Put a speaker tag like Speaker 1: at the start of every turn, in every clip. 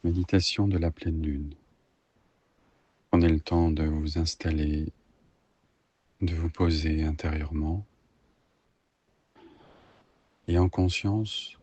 Speaker 1: Méditation de la pleine lune. Prenez le temps de vous installer, de vous poser intérieurement et en conscience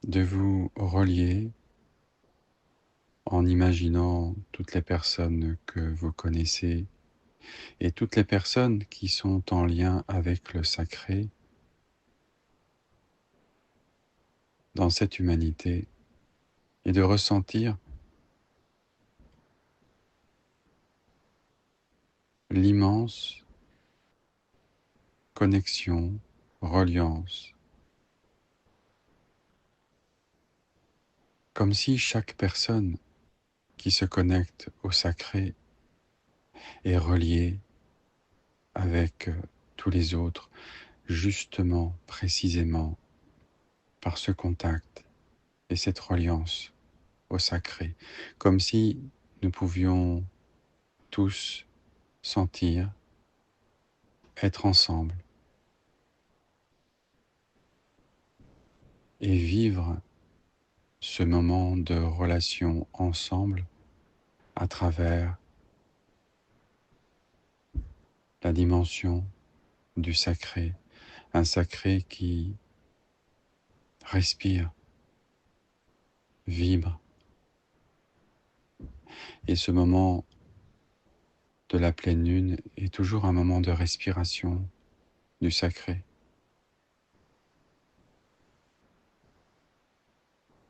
Speaker 1: de vous relier en imaginant toutes les personnes que vous connaissez et toutes les personnes qui sont en lien avec le sacré dans cette humanité et de ressentir l'immense connexion, reliance, comme si chaque personne qui se connecte au sacré est reliée avec tous les autres, justement, précisément, par ce contact et cette reliance au sacré, comme si nous pouvions tous sentir, être ensemble et vivre ce moment de relation ensemble à travers la dimension du sacré, un sacré qui respire, vibre. Et ce moment de la pleine lune est toujours un moment de respiration du sacré,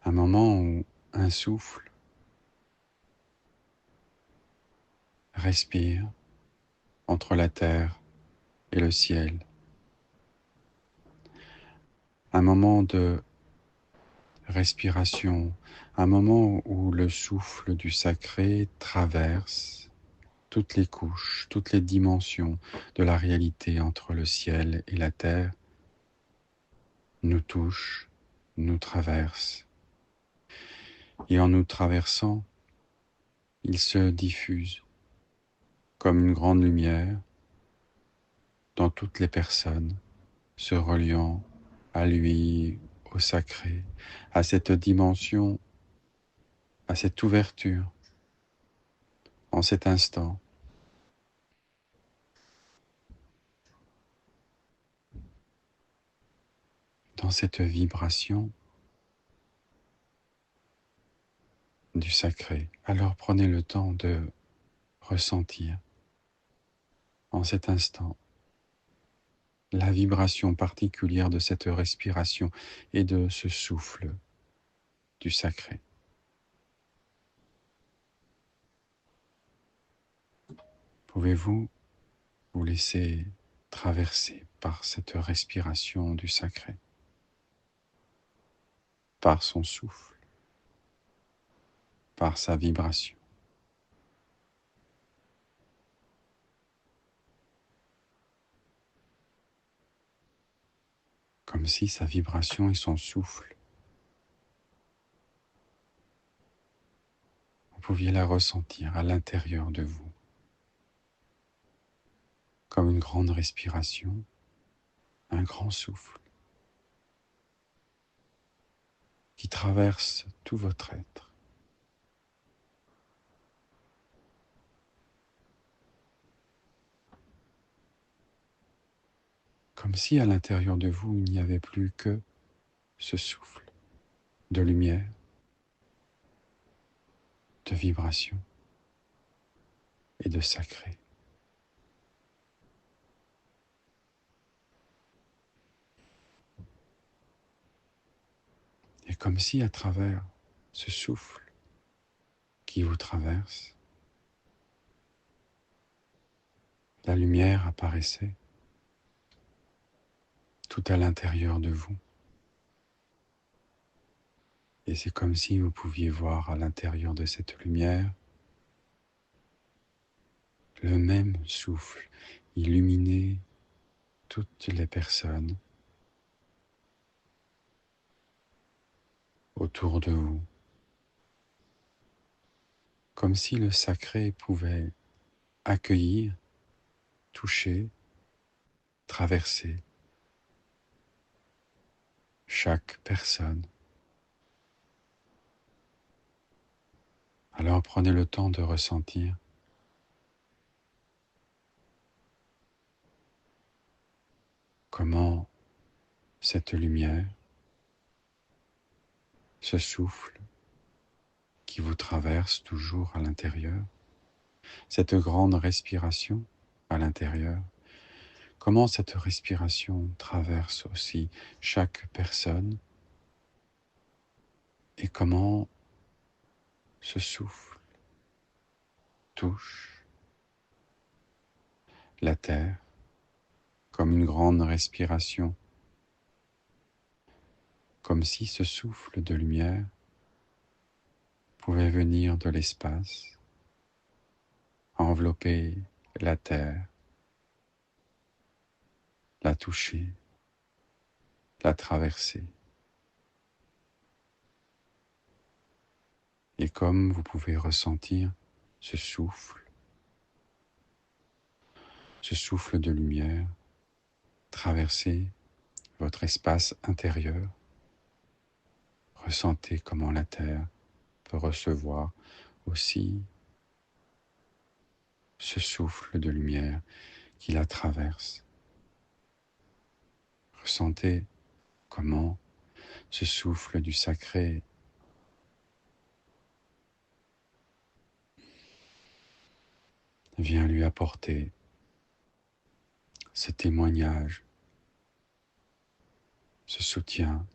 Speaker 1: un moment où un souffle respire entre la terre et le ciel, un moment de respiration, un moment où le souffle du sacré traverse toutes les couches, toutes les dimensions de la réalité entre le ciel et la terre, nous touche, nous traverse. Et en nous traversant, il se diffuse comme une grande lumière dans toutes les personnes, se reliant à lui, au sacré, à cette dimension, à cette ouverture, en cet instant. Dans cette vibration du sacré. Alors prenez le temps de ressentir en cet instant la vibration particulière de cette respiration et de ce souffle du sacré. Pouvez-vous vous laisser traverser par cette respiration du sacré, par son souffle, par sa vibration, comme si sa vibration et son souffle, vous pouviez la ressentir à l'intérieur de vous, comme une grande respiration, un grand souffle qui traverse tout votre être. Comme si à l'intérieur de vous, il n'y avait plus que ce souffle de lumière, de vibration et de sacré. Et comme si à travers ce souffle qui vous traverse, la lumière apparaissait tout à l'intérieur de vous. Et c'est comme si vous pouviez voir à l'intérieur de cette lumière le même souffle illuminer toutes les personnes autour de vous, comme si le sacré pouvait accueillir, toucher, traverser chaque personne Alors prenez le temps de ressentir comment cette lumière, ce souffle qui vous traverse toujours à l'intérieur, cette grande respiration à l'intérieur, comment cette respiration traverse aussi chaque personne et comment ce souffle touche la terre comme une grande respiration, comme si ce souffle de lumière pouvait venir de l'espace, envelopper la terre, la toucher, la traverser. Et comme vous pouvez ressentir ce souffle de lumière traverser votre espace intérieur, ressentez comment la terre peut recevoir aussi ce souffle de lumière qui la traverse. Ressentez comment ce souffle du sacré vient lui apporter ce témoignage, ce soutien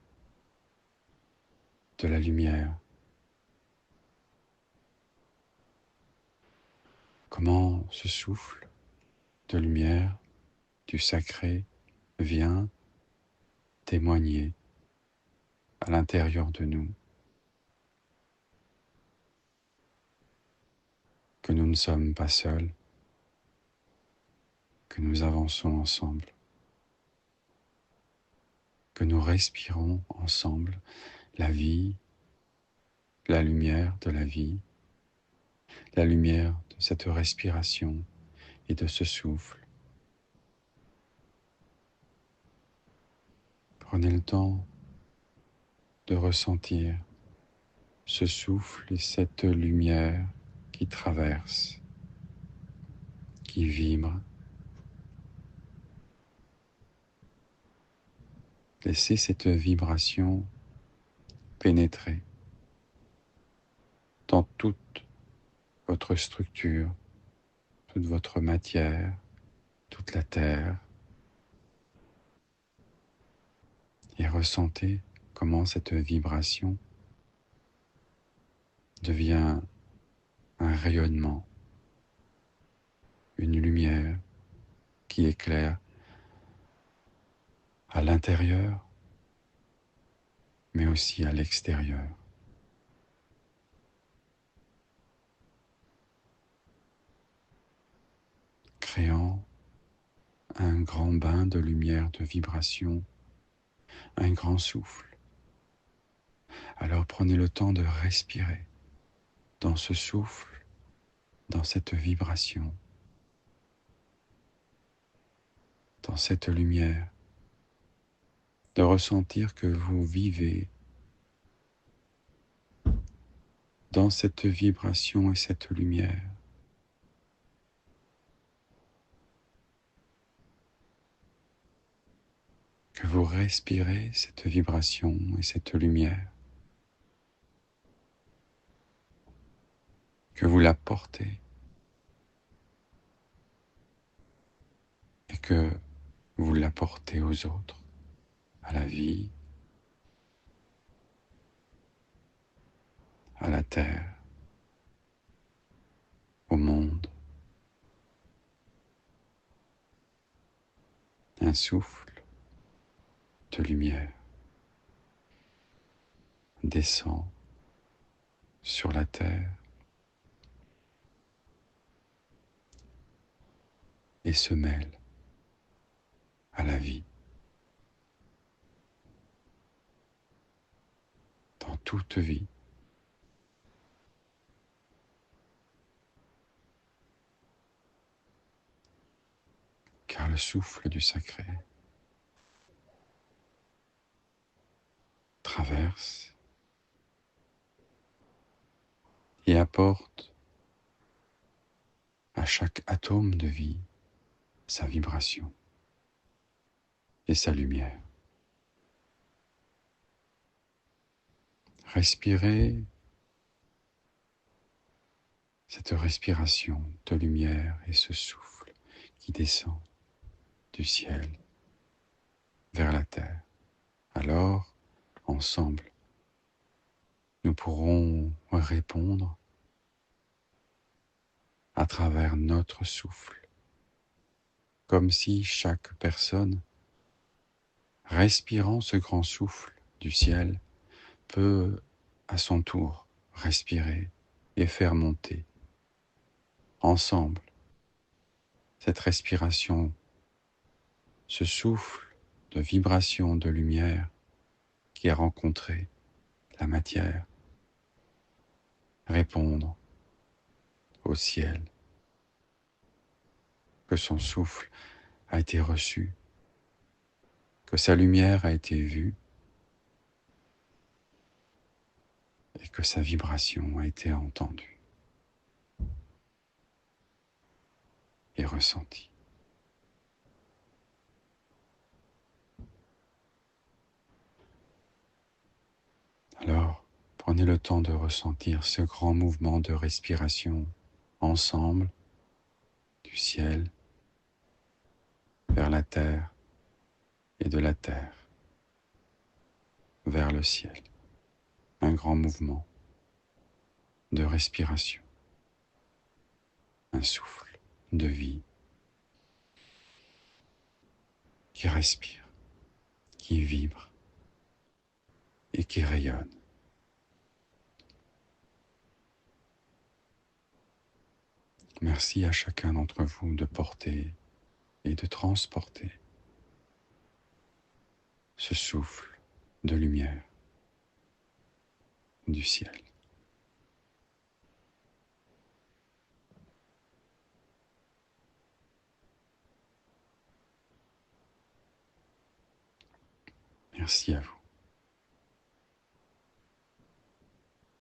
Speaker 1: de la lumière. Comment ce souffle de lumière du sacré vient témoigner à l'intérieur de nous que nous ne sommes pas seuls, que nous avançons ensemble, que nous respirons ensemble la vie, la lumière de la vie, la lumière de cette respiration et de ce souffle. Prenez le temps de ressentir ce souffle et cette lumière qui traverse, qui vibre. Laissez cette vibration pénétrer dans toute votre structure, toute votre matière, toute la terre, et ressentez comment cette vibration devient un rayonnement, une lumière qui éclaire à l'intérieur, mais aussi à l'extérieur. Créant un grand bain de lumière, de vibration, un grand souffle. Alors prenez le temps de respirer dans ce souffle, dans cette vibration, dans cette lumière, de ressentir que vous vivez dans cette vibration et cette lumière. Que vous respirez cette vibration et cette lumière. Que vous la portez et que vous la portez aux autres, à la vie, à la terre, au monde. Un souffle de lumière descend sur la terre et se mêle à la vie. Dans toute vie, car le souffle du sacré traverse et apporte à chaque atome de vie sa vibration et sa lumière. Respirez cette respiration de lumière et ce souffle qui descend du ciel vers la terre. Alors, ensemble, nous pourrons répondre à travers notre souffle, comme si chaque personne, respirant ce grand souffle du ciel, peut à son tour respirer et faire monter ensemble cette respiration, ce souffle de vibration de lumière qui a rencontré la matière, répondre au ciel que son souffle a été reçu, que sa lumière a été vue et que sa vibration a été entendue et ressentie. Alors, prenez le temps de ressentir ce grand mouvement de respiration ensemble, du ciel vers la terre et de la terre vers le ciel. Un grand mouvement de respiration, un souffle de vie qui respire, qui vibre et qui rayonne. Merci à chacun d'entre vous de porter et de transporter ce souffle de lumière du ciel. Merci à vous.